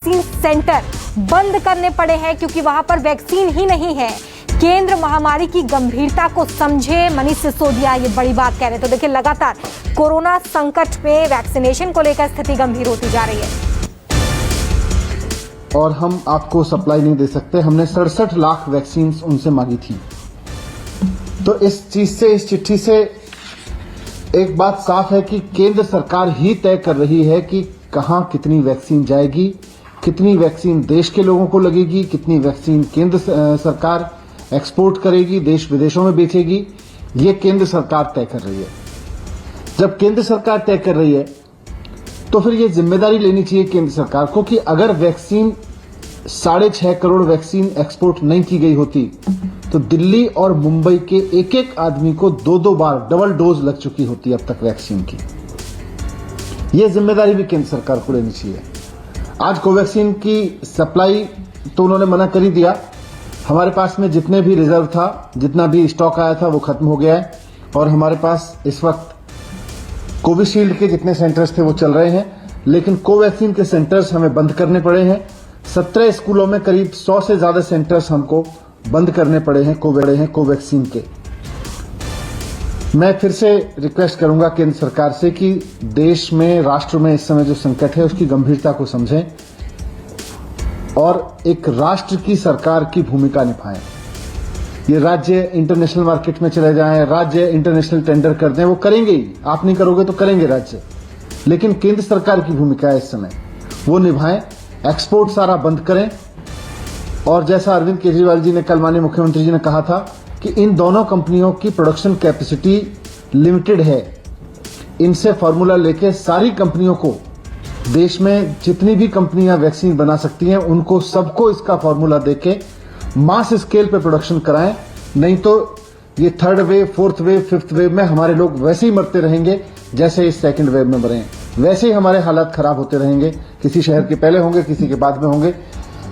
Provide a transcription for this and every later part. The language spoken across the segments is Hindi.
वैक्सीन सेंटर बंद करने पड़े हैं क्योंकि वहां पर वैक्सीन ही नहीं है। केंद्र महामारी की गंभीरता को समझे, मनीष सिसोदिया ये बड़ी बात कह रहे हैं। तो देखिए, लगातार कोरोना संकट में वैक्सीनेशन को लेकर स्थिति गंभीर होती जा रही है और हम आपको सप्लाई नहीं दे सकते। हमने 67 लाख वैक्सीन उनसे मांगी थी। तो इस चिट्ठी से एक बात साफ है कि केंद्र सरकार ही तय कर रही है कि कहां कितनी वैक्सीन जाएगी, कितनी वैक्सीन देश के लोगों को लगेगी, कितनी वैक्सीन केंद्र सरकार एक्सपोर्ट करेगी, देश विदेशों में बेचेगी। ये केंद्र सरकार तय कर रही है। जब केंद्र सरकार तय कर रही है तो फिर ये जिम्मेदारी लेनी चाहिए केंद्र सरकार को कि अगर वैक्सीन 6.5 करोड़ वैक्सीन एक्सपोर्ट नहीं की गई होती तो दिल्ली और मुंबई के एक एक आदमी को 2-2 बार डबल डोज लग चुकी होती अब तक वैक्सीन की। ये जिम्मेदारी भी केंद्र सरकार को लेनी चाहिए। आज कोवैक्सीन की सप्लाई तो उन्होंने मना कर ही दिया। हमारे पास में जितने भी रिजर्व था, जितना भी स्टॉक आया था वो खत्म हो गया है और हमारे पास इस वक्त कोविशील्ड के जितने सेंटर्स थे वो चल रहे हैं, लेकिन कोवैक्सीन के सेंटर्स हमें बंद करने पड़े हैं। 17 स्कूलों में करीब 100 से ज्यादा सेंटर्स हमको बंद करने पड़े हैं कोवैक्सीन के। मैं फिर से रिक्वेस्ट करूंगा केंद्र सरकार से कि देश में, राष्ट्र में इस समय जो संकट है उसकी गंभीरता को समझें और एक राष्ट्र की सरकार की भूमिका निभाएं। ये राज्य इंटरनेशनल मार्केट में चले जाएं, राज्य इंटरनेशनल टेंडर कर दें, वो करेंगे ही। आप नहीं करोगे तो करेंगे राज्य, लेकिन केंद्र सरकार की भूमिका है इस समय, वो निभाएं। एक्सपोर्ट सारा बंद करें और जैसा अरविंद केजरीवाल जी ने कल माननीय मुख्यमंत्री जी ने कहा था कि इन दोनों कंपनियों की प्रोडक्शन कैपेसिटी लिमिटेड है। इनसे फॉर्मूला लेके सारी कंपनियों को, देश में जितनी भी कंपनियां वैक्सीन बना सकती हैं उनको सबको इसका फॉर्मूला देके मास स्केल पे प्रोडक्शन कराएं। नहीं तो ये 3rd wave, 4th wave, 5th wave में हमारे लोग वैसे ही मरते रहेंगे जैसे इस 2nd वेव में मरे। वैसे ही हमारे हालात खराब होते रहेंगे। किसी शहर के पहले होंगे, किसी के बाद में होंगे।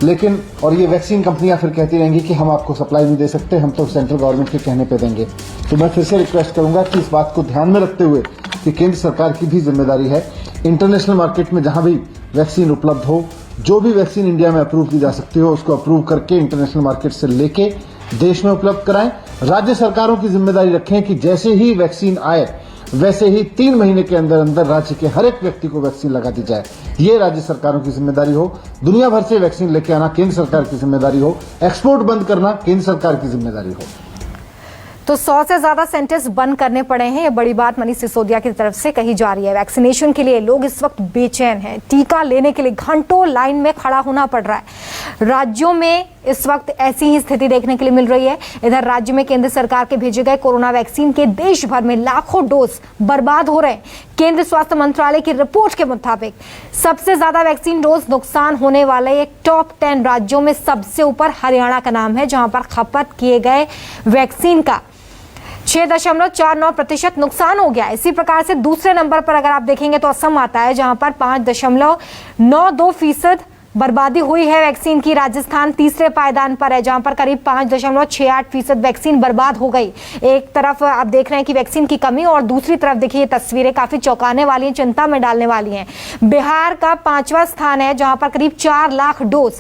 लेकिन और ये वैक्सीन कंपनियां फिर कहती रहेंगी कि हम आपको सप्लाई नहीं दे सकते, हम तो सेंट्रल गवर्नमेंट के कहने पे देंगे। तो मैं फिर से रिक्वेस्ट करूंगा कि इस बात को ध्यान में रखते हुए कि केंद्र सरकार की भी जिम्मेदारी है, इंटरनेशनल मार्केट में जहां भी वैक्सीन उपलब्ध हो, जो भी वैक्सीन इंडिया में अप्रूव की जा सकती हो उसको अप्रूव करके इंटरनेशनल मार्केट से लेके देश में उपलब्ध कराएं। राज्य सरकारों की जिम्मेदारी रखें कि जैसे ही वैक्सीन आए वैसे ही 3 महीने के अंदर अंदर राज्य के हर एक व्यक्ति को वैक्सीन लगा दी जाए। ये राज्य सरकारों की जिम्मेदारी हो। दुनिया भर से वैक्सीन लेके आना केंद्र सरकार की जिम्मेदारी हो। एक्सपोर्ट बंद करना केंद्र सरकार की जिम्मेदारी हो। तो 100 से ज्यादा सेंटर्स बंद करने पड़े हैं। ये बड़ी बात मनीष सिसोदिया की तरफ से कही जा रही है। वैक्सीनेशन के लिए लोग इस वक्त बेचैन हैं। टीका लेने के लिए घंटों लाइन में खड़ा होना पड़ रहा है। राज्यों में इस वक्त ऐसी ही स्थिति देखने के लिए मिल रही है। इधर राज्य में केंद्र सरकार के भेजे गए कोरोना वैक्सीन के देश भर में लाखों डोज बर्बाद हो रहे हैं। केंद्र स्वास्थ्य मंत्रालय की रिपोर्ट के मुताबिक सबसे ज्यादा वैक्सीन डोज नुकसान होने वाले एक टॉप 10 राज्यों में सबसे ऊपर हरियाणा का नाम है, जहां पर खपत किए गए वैक्सीन का 6.49% नुकसान हो गया। इसी प्रकार से दूसरे नंबर पर अगर आप देखेंगे तो असम आता है, जहां पर 5.92% बर्बादी हुई है वैक्सीन की। राजस्थान तीसरे पायदान पर है, जहां पर करीब 5.68% वैक्सीन बर्बाद हो गई। एक तरफ आप देख रहे हैं कि वैक्सीन की कमी, और दूसरी तरफ देखिए तस्वीरें काफी चौंकाने वाली हैं, चिंता में डालने वाली हैं। बिहार का 5वां स्थान है, जहां पर करीब 4 लाख डोज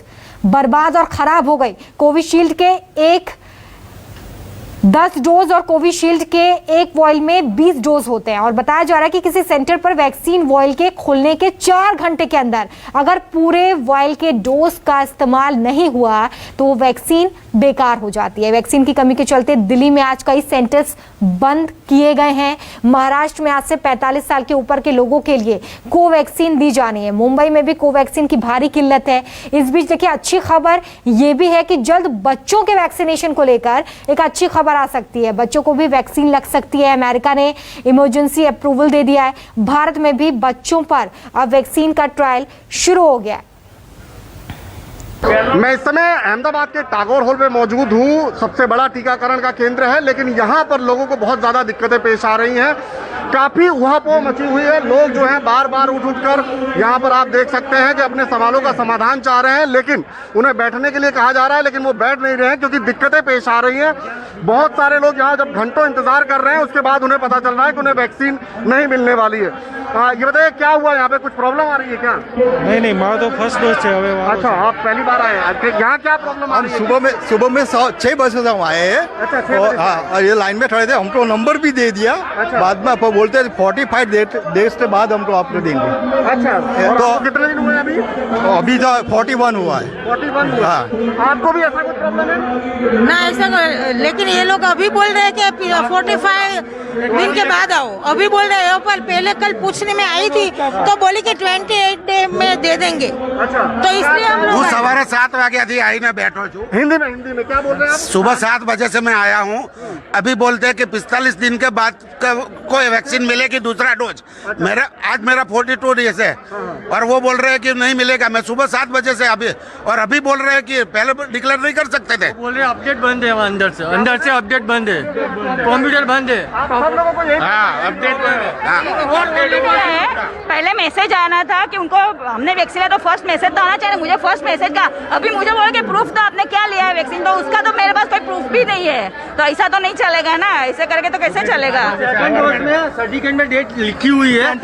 बर्बाद और खराब हो गई। कोविशील्ड के 10 डोज और कोविशील्ड के एक वॉयल में 20 डोज होते हैं। और बताया जा रहा है कि किसी सेंटर पर वैक्सीन वॉयल के खुलने के 4 घंटे के अंदर अगर पूरे वॉयल के डोज का इस्तेमाल नहीं हुआ तो वो वैक्सीन बेकार हो जाती है। वैक्सीन की कमी के चलते दिल्ली में आज कई सेंटर्स बंद किए गए हैं। महाराष्ट्र में आज से 45 साल के ऊपर के लोगों के लिए कोवैक्सीन दी जानी है। मुंबई में भी कोवैक्सीन की भारी किल्लत है। इस बीच देखिए, अच्छी खबर यह भी है कि जल्द बच्चों के वैक्सीनेशन को लेकर एक अच्छी खबर आ सकती है। बच्चों को भी वैक्सीन लग सकती है। अमेरिका ने इमरजेंसी अप्रूवल दे दिया है। भारत में भी बच्चों पर अब वैक्सीन का ट्रायल शुरू हो गया है। मैं इस समय अहमदाबाद के टैगोर हॉल में मौजूद हूँ। सबसे बड़ा टीकाकरण का केंद्र है, लेकिन यहाँ पर लोगों को बहुत ज़्यादा दिक्कतें पेश आ रही हैं। काफ़ी उहापोह मची हुई है। लोग जो हैं बार बार उठ कर यहाँ पर आप देख सकते हैं कि अपने सवालों का समाधान चाह रहे हैं, लेकिन उन्हें बैठने के लिए कहा जा रहा है, लेकिन वो बैठ नहीं रहे हैं क्योंकि दिक्कतें पेश आ रही हैं। बहुत सारे लोग यहाँ जब घंटों इंतजार कर रहे हैं, उसके बाद उन्हें पता चल रहा है कि उन्हें वैक्सीन नहीं मिलने वाली है। ये बताइए क्या हुआ, यहाँ पे कुछ प्रॉब्लम आ रही है क्या? नहीं मारा तो फर्स्ट डोज है अभी। अच्छा, आप पहली बार आए हैं, यहाँ क्या प्रॉब्लम आ रही है? सुबह में 6 बजे से हम आए हैं। अच्छा, 6 बजे से। हाँ, और ये लाइन में खड़े थे, हमको नंबर भी दे दिया। अच्छा। बाद में आपको बोलते हैं 45 डेज के बाद हमको आपको देंगे। अच्छा, और तो- आपको कितने दिन हुए अभी? तो अभी तो 41 हुआ है। 41 हुआ। हाँ। आपको भी ऐसा कुछ प्रॉब्लम है? ना ऐसा, लेकिन ये लोग अभी बोल रहे हैं कि 45 दिन के बाद आओ। अभी बोल रहे हैं, पर पहले कल पूछने में आई थी तो बोली कि 28 डे में दे देंगे। अच्छा, तो इसलिए हम लोग आए। सवारे 7 वागे आई मैं बैठो छू। हिंदी में क्या बोल रहे हैं आप? सुबह 7 बजे से मैं आया हूँ। अभी बोलते हैं कि 45 दिन के बाद कोई वैक्सीन मिलेगी दूसरा डोज। आज मेरा 42 डेज है और वो बोल रहे हैं कि नहीं मिलेगा। मैं सुबह 7 बजे से अभी बोल रहे हैं कि पहले डिक्लेयर नहीं कर सकते थे। बोल रहे अपडेट बंद है, अंदर से अपडेट बंद है, कंप्यूटर बंद है। सब लोगों को यही हाँ, अपडेट बंद है। हाँ। पहले मैसेज आना था कि उनको हमने वैक्सीन है तो फर्स्ट मैसेज तो आना चाहिए। मुझे फर्स्ट मैसेज का अभी मुझे बोले कि प्रूफ तो आपने क्या लिया है वैक्सीन, तो उसका तो मेरे पास कोई प्रूफ भी नहीं है। तो ऐसा तो नहीं चलेगा ना, ऐसे करके तो कैसे चलेगा? सेकंड डोज में सर्टिफिकेट में डेट लिखी हुई है,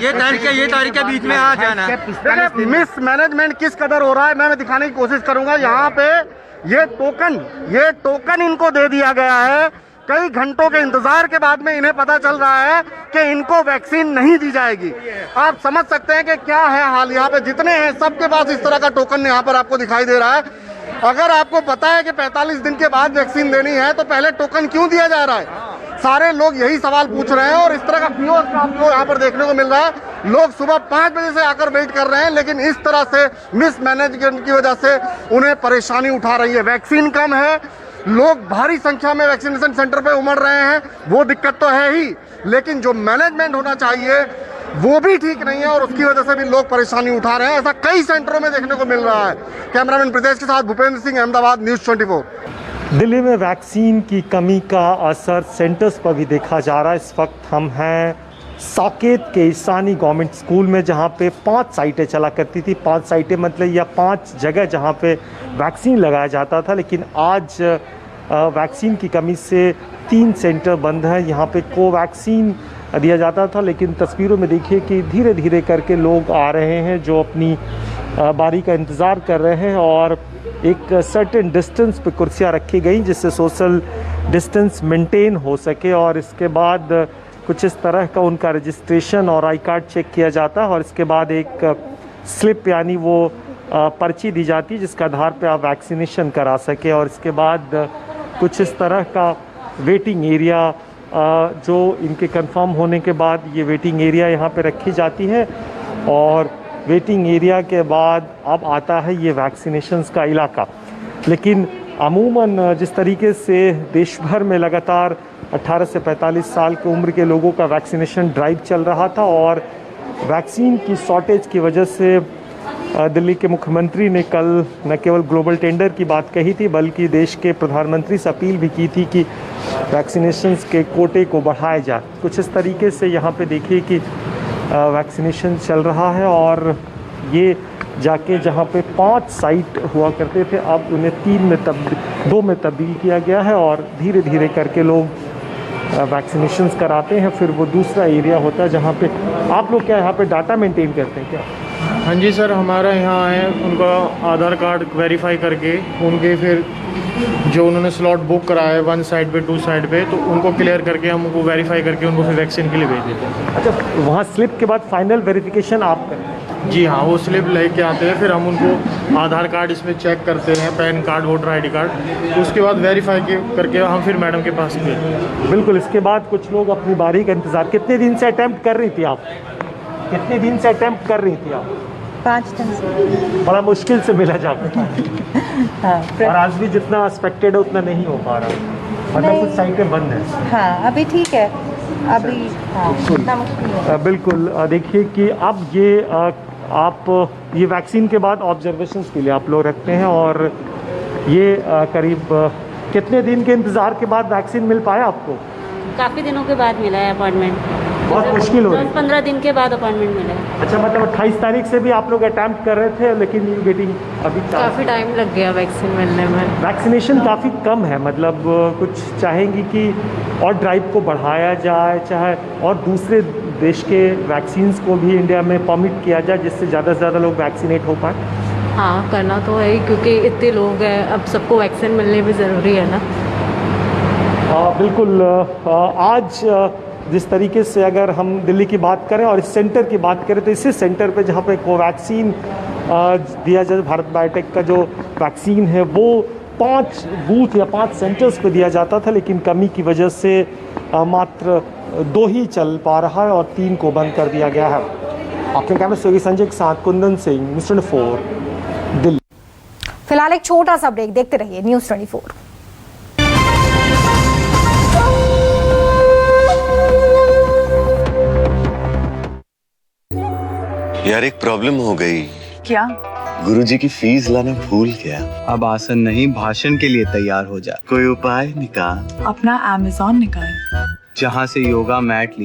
ये तारीख के बीच में आ जाना। देखिए, मिस मैनेजमेंट किस कदर हो रहा है मैं दिखाने की कोशिश करूंगा। यहाँ पे ये टोकन इनको दे दिया गया है। कई घंटों के इंतजार के बाद में इन्हें पता चल रहा है कि इनको वैक्सीन नहीं दी जाएगी। आप समझ सकते हैं कि क्या है हाल। यहाँ पे जितने हैं सबके पास इस तरह का टोकन यहाँ पर आपको दिखाई दे रहा है। अगर आपको पता है कि 45 दिन के बाद वैक्सीन देनी है तो पहले टोकन क्यों दिया जा रहा है? सारे लोग यही सवाल पूछ रहे हैं और इस तरह का कियोस्क आपको यहाँ पर देखने को मिल रहा है। लोग सुबह 5 बजे से आकर वेट कर रहे हैं, लेकिन इस तरह से मिस मैनेजमेंट की वजह से उन्हें परेशानी उठा रही है। वैक्सीन कम है, लोग भारी संख्या में वैक्सीनेशन सेंटर पे उमड़ रहे हैं, वो दिक्कत तो है ही, लेकिन जो मैनेजमेंट होना चाहिए वो भी ठीक नहीं है और उसकी वजह से भी लोग परेशानी उठा रहे हैं। ऐसा कई सेंटरों में देखने को मिल रहा है। कैमरामैन प्रितेश के साथ भूपेंद्र सिंह, अहमदाबाद, न्यूज़ 24। दिल्ली में वैक्सीन की कमी का असर सेंटर्स पर भी देखा जा रहा है। इस वक्त हम हैं साकेत के ईसानी गवर्नमेंट स्कूल में, जहां पे 5 साइटें चला करती थी। 5 साइटें मतलब या 5 जगह जहां पे वैक्सीन लगाया जाता था, लेकिन आज वैक्सीन की कमी से 3 सेंटर बंद हैं। यहाँ पे कोवैक्सीन दिया जाता था, लेकिन तस्वीरों में देखिए कि धीरे धीरे करके लोग आ रहे हैं जो अपनी बारी का इंतज़ार कर रहे हैं और एक सर्टेन डिस्टेंस पे कुर्सियाँ रखी गई जिससे सोशल डिस्टेंस मेंटेन हो सके। और इसके बाद कुछ इस तरह का उनका रजिस्ट्रेशन और आई कार्ड चेक किया जाता है और इसके बाद एक स्लिप यानी वो पर्ची दी जाती है जिसके आधार पे आप वैक्सीनेशन करा सके। और इसके बाद कुछ इस तरह का वेटिंग एरिया जो इनके कंफर्म होने के बाद ये वेटिंग एरिया यहाँ पे रखी जाती है और वेटिंग एरिया के बाद अब आता है ये वैक्सीनेशंस का इलाका। लेकिन अमूमन जिस तरीके से देश भर में लगातार 18 से 45 साल की उम्र के लोगों का वैक्सीनेशन ड्राइव चल रहा था और वैक्सीन की शॉर्टेज की वजह से दिल्ली के मुख्यमंत्री ने कल न केवल ग्लोबल टेंडर की बात कही थी बल्कि देश के प्रधानमंत्री से अपील भी की थी कि वैक्सीनेशंस के कोटे को बढ़ाया जाए। कुछ इस तरीके से यहाँ पे देखिए कि वैक्सीनेशन चल रहा है और ये जाके जहाँ पे 5 साइट हुआ करते थे अब उन्हें 2 में तब्दील किया गया है और धीरे धीरे करके लोग वैक्सीनेशंस कराते हैं। फिर वो दूसरा एरिया होता है जहाँ पे आप लोग क्या यहाँ पे डाटा मेंटेन करते हैं क्या? हाँ जी सर, हमारा यहाँ है उनका आधार कार्ड वेरीफाई करके उनके फिर जो उन्होंने स्लॉट बुक कराया है 1 साइड पे 2 साइड पे तो उनको क्लियर करके हम उनको वेरीफाई करके उनको फिर वैक्सीन के लिए भेज देते हैं। अच्छा, वहाँ स्लिप के बाद फाइनल वेरिफिकेशन आप करते हैं? जी हाँ, वो स्लिप लेके आते हैं, फिर हम उनको आधार कार्ड इसमें चेक करते हैं, pan card, voter ID card, उसके बाद वेरीफाई करके हम फिर मैडम के पास भेजते हैं। बिल्कुल। इसके बाद कुछ लोग अपनी बारी का इंतज़ार। कितने दिन से अटैम्प्ट कर रही थी आप? कितने दिन से अटैम्प्ट कर रही थी आप? 5 दिन से। बड़ा मुश्किल से मिला जाता हाँ, और आज भी जितना एक्सपेक्टेड है उतना नहीं हो पा रहा, मतलब कुछ साइटें बंद हैं। हाँ, अभी ठीक है, अभी हाँ, इतना मुश्किल है। बिल्कुल। देखिए कि अब ये आप ये वैक्सीन के बाद ऑब्जर्वेशंस के लिए आप लोग रखते हैं और ये करीब कितने दिन के इंतज़ार के बाद वैक्सीन मिल पाया आपको? काफ़ी दिनों के बाद मिला है अपॉइंटमेंट। बहुत मुश्किल हो रही है। 15 दिन के बाद अपॉइंटमेंट मिला है। अच्छा, मतलब 28 तारीख से भी आप लोग अटैम्प्ट कर रहे थे, लेकिन यू गेटिंग अभी काफ़ी टाइम लग गया वैक्सीन मिलने में। वैक्सीनेशन काफ़ी कम है, मतलब कुछ चाहेंगी कि और ड्राइव को बढ़ाया जाए, चाहे और दूसरे देश के वैक्सीन्स को भी इंडिया में परमिट किया जाए जिससे ज़्यादा से ज़्यादा लोग वैक्सीनेट हो पाए? हाँ, करना तो है ही, क्योंकि इतने लोग हैं, अब सबको वैक्सीन मिलने भी ज़रूरी है ना। बिल्कुल। आज जिस तरीके से अगर हम दिल्ली की बात करें और इस सेंटर की बात करें, तो इसी सेंटर पे जहाँ पे कोवैक्सीन दिया जाए, भारत बायोटेक का जो वैक्सीन है वो 5 बूथ या 5 सेंटर्स पे दिया जाता था, लेकिन कमी की वजह से मात्र 2 ही चल पा रहा है और 3 को बंद कर दिया गया है। अपने कैमरे से संजय के साथ कुंदन सिंह, न्यूज़ 24 दिल्ली। फिलहाल एक छोटा सा ब्रेक, देखते रहिए न्यूज़ 24। यार एक प्रॉब्लम हो गई। क्या? गुरुजी की फीस लाना भूल गया। अब आसन नहीं, भाषण के लिए तैयार हो जा। कोई उपाय निकाल। अपना Amazon निकाल, जहाँ से योगा मैट ली